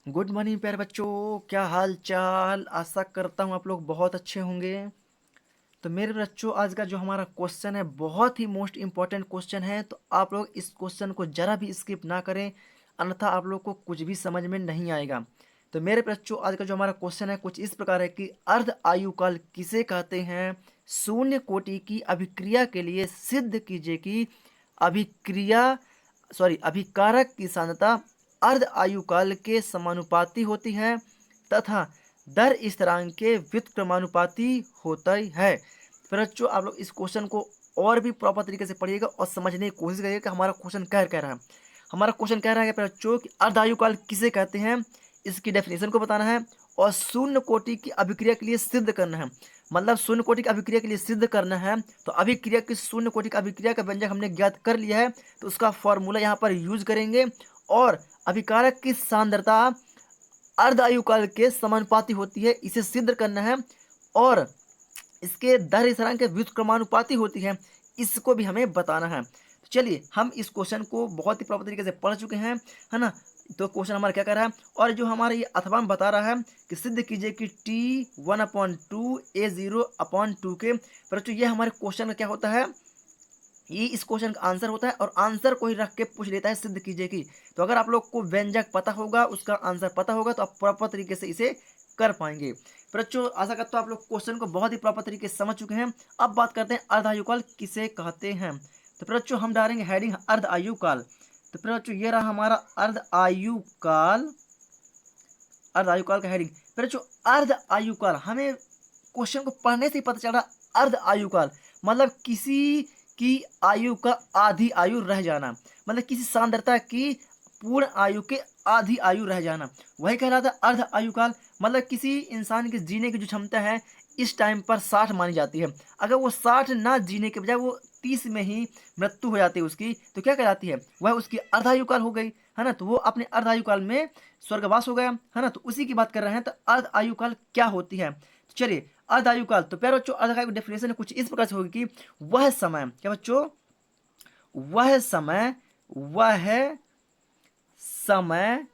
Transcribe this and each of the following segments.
Good morning प्यारे बच्चों। क्या हाल चाल? आशा करता हूँ आप लोग बहुत अच्छे होंगे। तो मेरे बच्चों, आज का जो हमारा क्वेश्चन है बहुत ही मोस्ट इम्पॉर्टेंट क्वेश्चन है। तो आप लोग इस क्वेश्चन को जरा भी स्किप ना करें, अन्यथा आप लोग को कुछ भी समझ में नहीं आएगा। तो मेरे बच्चों, आज का जो हमारा क्वेश्चन है कुछ इस प्रकार है कि अर्ध आयु काल किसे कहते हैं? शून्य कोटि की अभिक्रिया के लिए सिद्ध कीजिए कि अभिक्रिया अभिकारक की सांद्रता अर्ध आयु काल के समानुपाती होती है तथा दर स्थिरांक के व्युत्क्रमानुपाती होता है। फिर बच्चों, आप लोग इस क्वेश्चन को और भी प्रॉपर तरीके से पढ़िएगा और समझने की कोशिश करिएगा कि हमारा क्वेश्चन क्या कह रहा है। हमारा क्वेश्चन कह रहा है कि बच्चों कि अर्ध आयु काल किसे कहते हैं, इसकी डेफिनेशन को बताना है और शून्य कोटि की अभिक्रिया के लिए सिद्ध करना है। मतलब शून्य कोटि की अभिक्रिया के लिए सिद्ध करना है तो अभिक्रिया की शून्य कोटि की अभिक्रिया का व्यंजक हमने ज्ञात कर लिया है, तो उसका फॉर्मूला यहाँ पर यूज करेंगे। और अभिकारक की सांद्रता अर्ध आयु काल के समानुपाती होती है, इसे सिद्ध करना है। और इसके दर स्थिरांक के व्युत्क्रमानुपाती होती है, इसको भी हमें बताना है। तो चलिए, हम इस क्वेश्चन को बहुत ही प्रॉपर तरीके से पढ़ चुके हैं, है ना। तो क्वेश्चन हमारा क्या कर रहा है, और जो हमारा ये अथवा में बता रहा है कि सिद्ध कीजिए कि T1/2 A0/2 के बच्चों, ये हमारे क्वेश्चन का क्या होता है, ये इस क्वेश्चन का आंसर होता है और आंसर को ही रख के पूछ लेता है सिद्ध कीजिए कि। तो अगर आप लोग को व्यंजक पता होगा, उसका आंसर पता होगा, तो आप प्रॉपर तरीके से इसे कर पाएंगे। बच्चों, आशा करता हूं आप लोग क्वेश्चन को बहुत ही प्रॉपर तरीके से समझ चुके हैं। अब बात करते हैं अर्ध आयु काल किसे कहते हैं। तो बच्चों, हम डालेंगे हेडिंग अर्ध आयु काल। तो बच्चों, ये रहा हमारा अर्ध आयु काल, अर्ध आयु काल का हेडिंग। बच्चों, अर्ध आयु काल हमें क्वेश्चन को पढ़ने से ही पता चल रहा। अर्ध आयु काल मतलब किसी की आयु का आधी आयु रह जाना, मतलब किसी सांद्रता की पूर्ण आयु के आधी आयु रह जाना, वही कहलाता है अर्ध आयु काल। मतलब किसी इंसान के जीने की जो क्षमता है इस टाइम पर 60 मानी जाती है, अगर वो 60 ना जीने के बजाय वो 30 में ही मृत्यु हो जाती है उसकी, तो क्या कहलाती है, वह उसकी अर्धायु काल हो गई, है ना। तो वो अपने अर्धायु काल में स्वर्गवास हो गया, है ना। तो उसी की बात कर रहे हैं। तो अर्ध आयु काल क्या होती है, तो चलिए, अर्ध आयु काल, तो प्यारे बच्चों, अर्ध आयु की डेफिनेशन कुछ इस प्रकार से होगी कि वह समय, क्या बच्चों, वह समय, वह समय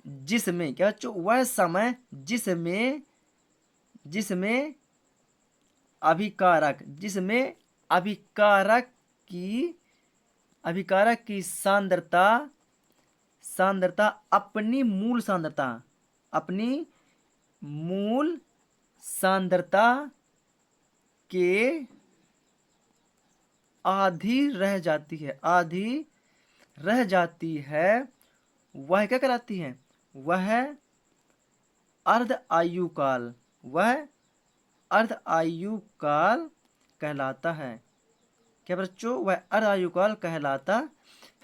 जिसमें, क्या बच्चों, वह समय जिसमें जिसमें जिसमें अभिकारक की सांद्रता सांद्रता अपनी मूल सांद्रता के आधी रह जाती है, वह क्या कहलाती है, वह अर्ध आयु काल, वह अर्ध आयु काल कहलाता है। क्या बच्चों, वह अर्ध आयु काल कहलाता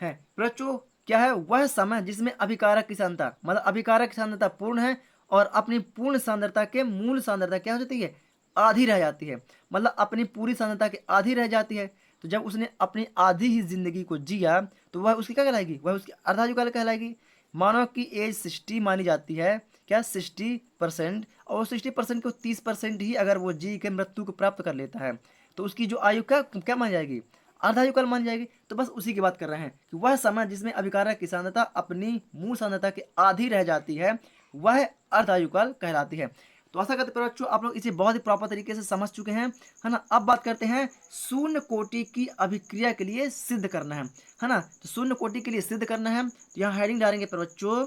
है। बच्चों, क्या है, वह समय जिसमें अभिकारक की सांद्रता, मतलब अभिकारक की सांद्रता पूर्ण है और अपनी पूर्ण सांद्रता के मूल सांद्रता क्या हो जाती है, आधी रह जाती है, मतलब अपनी पूरी सांद्रता के आधी रह जाती है। तो जब उसने अपनी आधी ही जिंदगी को जिया तो वह उसकी क्या कहलाएगी, वह उसकी अर्धायु काल कहलाएगी। मानव की एज 60 मानी जाती है, क्या 60%, और 60% को 30% ही अगर वो जी के मृत्यु को प्राप्त कर लेता है तो उसकी जो आयु क्या क्या मानी जाएगी, अर्धायु काल मानी जाएगी। तो बस उसी की बात कर रहे हैं कि वह समय जिसमें अभिकारक की सांद्रता अपनी मूल सांद्रता के आधी रह जाती है, वह अर्धायु काल कहलाती है। तो आशा करते हैं बच्चों आप लोग इसे बहुत ही प्रॉपर तरीके से समझ चुके हैं, है ना। अब बात करते हैं शून्य कोटि की अभिक्रिया के लिए सिद्ध करना है ना। तो शून्य कोटि के लिए सिद्ध करना है, तो यहाँ हेडिंग डालेंगे पर बच्चों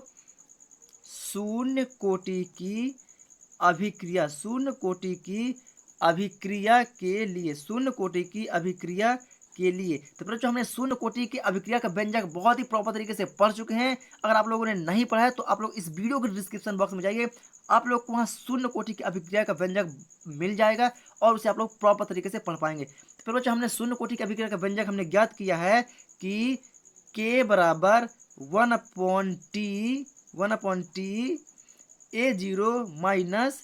शून्य कोटि की अभिक्रिया, शून्य कोटि की अभिक्रिया के लिए, शून्य कोटि की अभिक्रिया के लिए। तो बच्चों, हमने शून्य कोटि की अभिक्रिया का व्यंजक बहुत ही प्रॉपर तरीके से पढ़ चुके हैं। अगर आप लोगों ने नहीं पढ़ा है तो आप लोग इस वीडियो के डिस्क्रिप्शन बॉक्स में जाइए, आप लोग को वहाँ शून्य कोटि की अभिक्रिया का व्यंजक मिल जाएगा और उसे आप लोग प्रॉपर तरीके से पढ़ पाएंगे। तो फिर बच्चों, हमने शून्य कोटि की अभिक्रिया का व्यंजक हमने ज्ञात किया है कि k बराबर 1/t A0 माइनस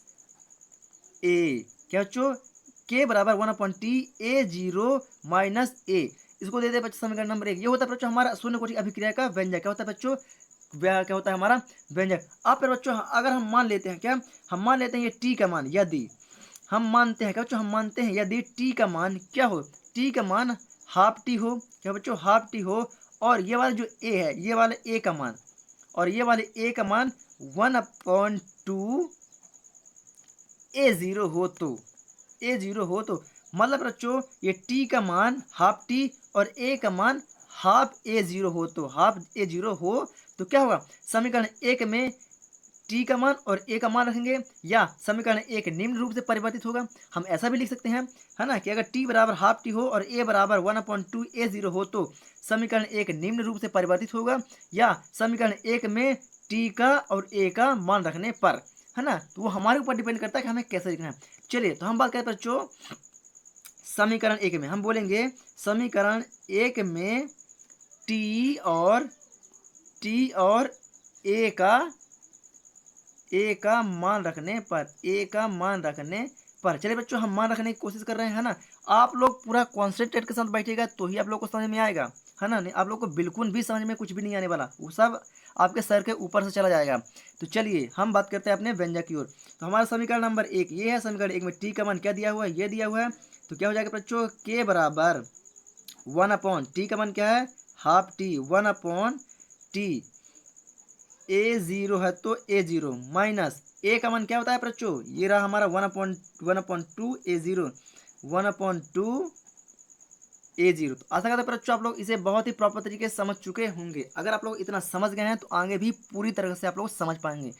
ए, क्या बच्चों, k बराबर 1/t A0 माइनस ए, इसको दे दे बच्चों समीकरण नंबर 1। ये होता है बच्चों हमारा शून्य कोटि अभिक्रिया का व्यंजक। क्या होता है बच्चों, क्या होता है हमारा व्यंजक। अब फिर बच्चों, अगर हम मान लेते हैं, क्या हम मान लेते हैं ये t का मान, यदि हम मानते हैं, क्या बच्चों, हम मानते हैं यदि t का मान क्या हो, t का मान हाफ टी हो, क्या बच्चों, हाफ टी हो, और ये वाला जो a है, ये वाला a का मान, और ये वाले a का मान 1/2 A0 हो तो, A0 हो तो मतलब बच्चों ये t का मान हाफ टी और a का मान हाफ A0 हो तो, हाफ A0 हो तो क्या होगा, समीकरण एक में t का मान और a का मान रखेंगे, या समीकरण एक निम्न रूप से परिवर्तित होगा। हम ऐसा भी लिख सकते हैं, है ना, कि अगर t बराबर हाफ टी हो और a बराबर 1/2 A0 हो तो समीकरण एक निम्न रूप से परिवर्तित होगा, या समीकरण एक में t का और a का मान रखने पर, है ना। तो वो हमारे ऊपर डिपेंड करता है कि हमें कैसे लिखना है। चलिए तो हम बात करें बच्चों समीकरण एक में, हम बोलेंगे समीकरण एक में टी और ए का मान रखने पर, ए का मान रखने पर। चलिए बच्चों हम मान रखने की कोशिश कर रहे हैं, है ना। आप लोग पूरा कॉन्सेंट्रेट के साथ बैठिएगा तो ही आप लोग को समझ में आएगा, है ना। नहीं आप लोग को बिल्कुल भी समझ में कुछ भी नहीं आने वाला, वो सब आपके सर के ऊपर से चला जाएगा। तो चलिए हम बात करते हैं अपने व्यंजक की ओर। तो हमारा समीकरण नंबर एक ये है, समीकरण एक में टी का मान क्या दिया हुआ है, ये दिया हुआ है। तो क्या हो जाएगा बच्चों, के बराबर 1/टी का मान क्या है, हाफ टी, 1/टी। A0 है तो A0 माइनस ए का मान क्या होता है बच्चों, ये रहा हमारा 1/2 A0, 1/2 A0। तो आशा करते हैं बच्चों आप लोग इसे बहुत ही प्रॉपर तरीके से समझ चुके होंगे। अगर आप लोग इतना समझ गए हैं तो आगे भी पूरी तरह से आप लोग समझ पाएंगे,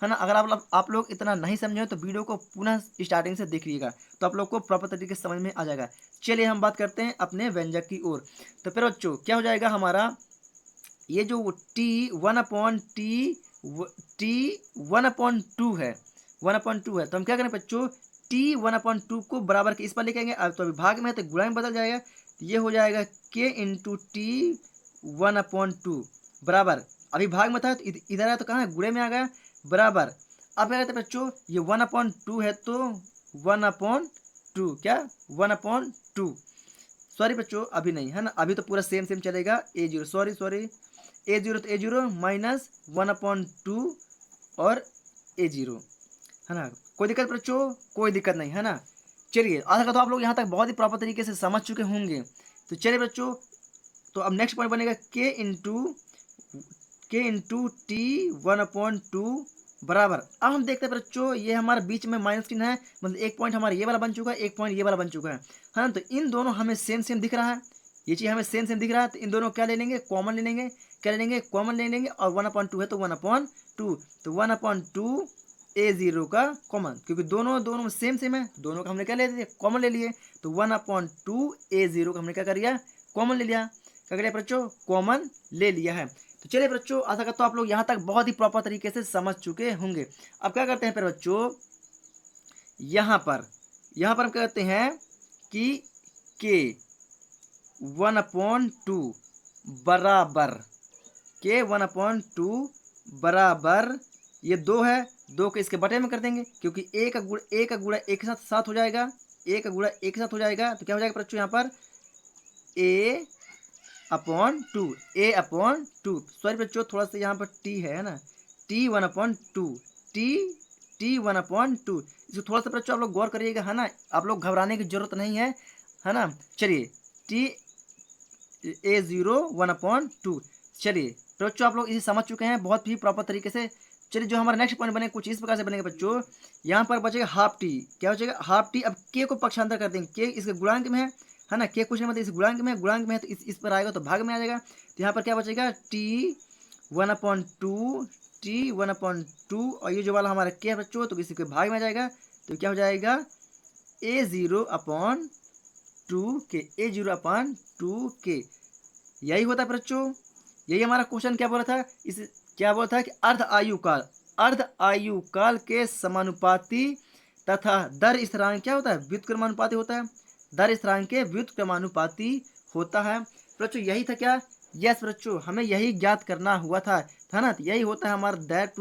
है ना। अगर आप लोग इतना नहीं समझे तो वीडियो को पुनः स्टार्टिंग से देख लीजिएगा, तो आप लोग को प्रॉपर तरीके से समझ में आ जाएगा। चलिए हम बात करते हैं अपने व्यंजक की ओर। तो फिर बच्चों क्या हो जाएगा हमारा, ये जो टी 1/2 है, 1/2 है, तो हम क्या करें बच्चों, टी 1/2 को बराबर के इस पर लिखेंगे। अब तो अभी भाग में है तो गुणा में बदल जाएगा, तो ये हो जाएगा के इंटू टी 1/2 बराबर, अभी भाग में था तो इधर है तो कहाँ है, गुणे में आ गया, बराबर। अब क्या कहते हैं बच्चों, ये 1/2 है तो 1/2 क्या, 1/2, सॉरी बच्चों अभी नहीं, है ना, अभी तो पूरा सेम सेम चलेगा। A0 सॉरी A0 तो A0 माइनस 1/2 और A0, है ना। कोई दिक्कत बच्चों, कोई दिक्कत नहीं, है ना। चलिए आशा करता हूँ आप लोग यहाँ तक बहुत ही प्रॉपर तरीके से समझ चुके होंगे। तो चलिए बच्चों, तो अब नेक्स्ट पॉइंट बनेगा के इंटू टी 1/2 बराबर। अब हम देखते हैं बच्चों ये हमारे बीच में माइनस चिन्ह है, मतलब एक पॉइंट हमारा ये वाला बन चुका है, एक पॉइंट ये वाला बन चुका है ना। तो इन दोनों हमें सेम सेम दिख रहा है, ये चीज़ हमें सेम सेम दिख रहा है, तो इन दोनों क्या ले लेंगे, कॉमन ले लेंगे, क्या ले लेंगे, कॉमन ले लेंगे। और 1/2 है तो 1/2, तो 1/2 A0 का कॉमन, क्योंकि दोनों दोनों सेम सेम है, दोनों का हमने क्या ले लिया, कॉमन ले लिए। तो 1/2 A0 का हमने क्या कर लिया, कॉमन ले लिया। क्या करिए बच्चों, कॉमन ले लिया है। तो चलिए बच्चों आशा करता हूँ आप लोग यहाँ तक बहुत ही प्रॉपर तरीके से समझ चुके होंगे। अब क्या करते हैं फिर बच्चों, यहाँ पर हम क्या करते हैं कि के 1/2 बराबर, के 1/2 बराबर, ये 2 है, 2 के इसके बटे में कर देंगे, क्योंकि ए का गुणा एक के साथ साथ हो जाएगा, ए का गुणा एक के साथ हो जाएगा। तो क्या हो जाएगा बच्चों यहाँ पर A/2, सॉरी बच्चों थोड़ा सा यहाँ पर टी है ना, टी 1/2, टी 1/2, इसको थोड़ा सा बच्चों आप लोग गौर करिएगा, है ना। आप लोग घबराने की जरूरत नहीं है ना। चलिए टी A0 1/2, चलिए तो बच्चों आप लोग इसे समझ चुके हैं बहुत ही प्रॉपर तरीके से। चलिए जो हमारा नेक्स्ट पॉइंट बने कुछ इस प्रकार से बनेगा बच्चों, यहाँ पर बचेगा हाफ टी, क्या बचेगा, हाफ टी। अब के को पक्षांतर कर देंगे, के इसके गुणांक में है ना, के कुछ नहीं मतलब इस गुणांक में है, तो इस पर आएगा तो भाग में आ जाएगा। तो यहाँ पर क्या बचेगा, टी 1/2, और ये जो वाला हमारा के है बच्चों तो किसी के भाग में आ जाएगा। तो क्या हो जाएगा, A0/2 के, A0/2 के, यही होता है बच्चों। यही हमारा क्वेश्चन क्या बोला था, इस क्या बोला था कि अर्ध आयु काल के समानुपाती तथा दर स्थिरांक क्या होता है, व्युत्क्रमानुपाती होता है, दर स्थिरांक के व्युत्क्रमानुपाती होता है बच्चों। यही था क्या, यस बच्चों हमें यही ज्ञात करना हुआ था ना। तो यही होता है हमारा दैट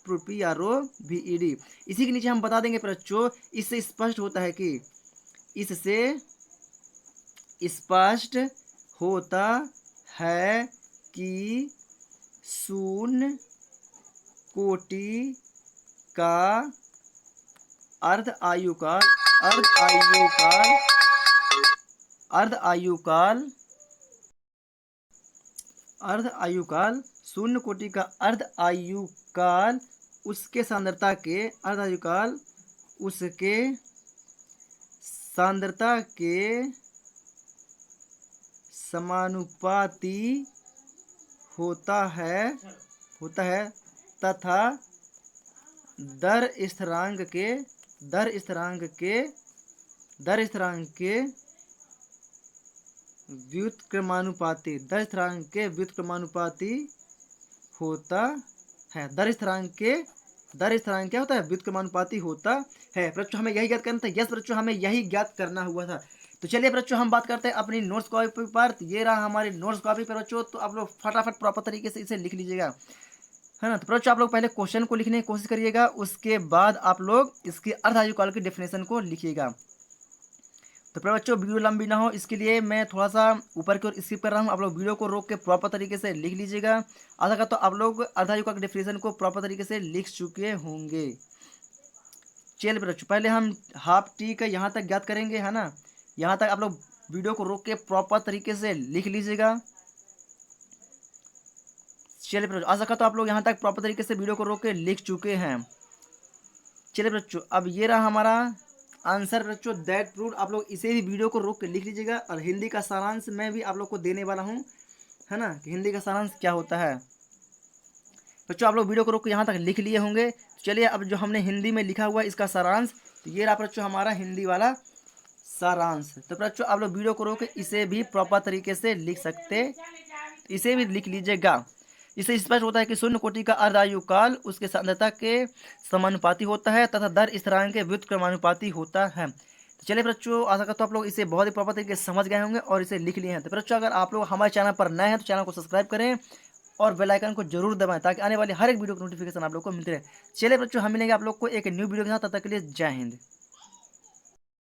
प्रूफ PROVED। इसी के नीचे हम बता देंगे बच्चों, इससे स्पष्ट होता है कि, इससे स्पष्ट होता है कि शून्य कोटि का अर्ध आयुकाल शून्य कोटि का अर्ध आयु काल उसके सांद्रता के अर्ध आयु काल उसके सांद्रता के समानुपाती होता है तथा दर स्थिरांक के व्युत्क्रमानुपाती होता है। दर स्थिरांक क्या होता है? व्युत्क्रमानुपाती होता है। बच्चों हमें यही ज्ञात करना था। यस बच्चों, हमें यही ज्ञात करना हुआ था। तो चलिए बच्चों हम बात करते हैं अपनी नोट्स कॉपी पर। ये रहा हमारी नोट्स कॉपी पर बच्चों, तो आप लोग फटाफट प्रॉपर तरीके से इसे लिख लीजिएगा, है ना। तो बच्चों आप लोग पहले क्वेश्चन को लिखने की कोशिश करिएगा, उसके बाद आप लोग इसके अर्ध आयु काल की डेफिनेशन को लिखिएगा। तो फिर बच्चों वीडियो लंबी ना हो इसके लिए मैं थोड़ा सा ऊपर की ओर स्किप कर रहा हूँ। आप लोग वीडियो को रोक के प्रॉपर तरीके से लिख लीजिएगा। आशा करता हूँ आप लोग अर्ध आयु काल की डेफिनेशन को प्रॉपर तरीके से लिख चुके होंगे। चलिए बच्चों पहले हम हाफ टी का यहाँ तक ज्ञात करेंगे, है ना। यहाँ तक आप लोग वीडियो को रोक के प्रॉपर तरीके से लिख लीजिएगा। चलिए बच्चों आशा करता हूँ आप लोग यहाँ तक प्रॉपर तरीके से वीडियो को रोक के लिख चुके हैं। चलिए बच्चों अब ये रहा हमारा आंसर बच्चों, दैट प्रूव। आप लोग इसे भी वीडियो को रोक के लिख लीजिएगा। और हिंदी का सारांश मैं भी आप लोग को देने वाला हूँ, है ना, कि हिंदी का सारांश क्या होता है। बच्चों आप लोग वीडियो को रोक के यहाँ तक लिख लिए होंगे। चलिए अब जो हमने हिंदी में लिखा हुआ है इसका सारांश, तो ये रहा बच्चों हमारा हिंदी वाला सारांश। तो बच्चों आप लोग वीडियो को रोक के इसे भी प्रॉपर तरीके से लिख सकते, इसे भी लिख लीजिएगा। इससे स्पष्ट होता है कि शून्य कोटि का अर्ध आयु काल उसके सांद्रता के समानुपाती होता है तथा दर स्थिरांक के व्युत्क्रमानुपाती होता है। तो चलिए बच्चों आशा करता हूँ आप लोग इसे बहुत ही प्रॉपर तरीके से समझ गए होंगे और इसे लिख लिए हैं। तो बच्चों अगर आप लोग हमारे चैनल पर नए हैं तो चैनल को सब्सक्राइब करें और बेल आइकन को जरूर दबाएं ताकि आने वाली हर एक वीडियो की नोटिफिकेशन आप लोग को मिलती रहे। चलिए बच्चों हम मिलेंगे आप लोग को एक न्यू वीडियो के साथ, तब तक के लिए जय हिंद।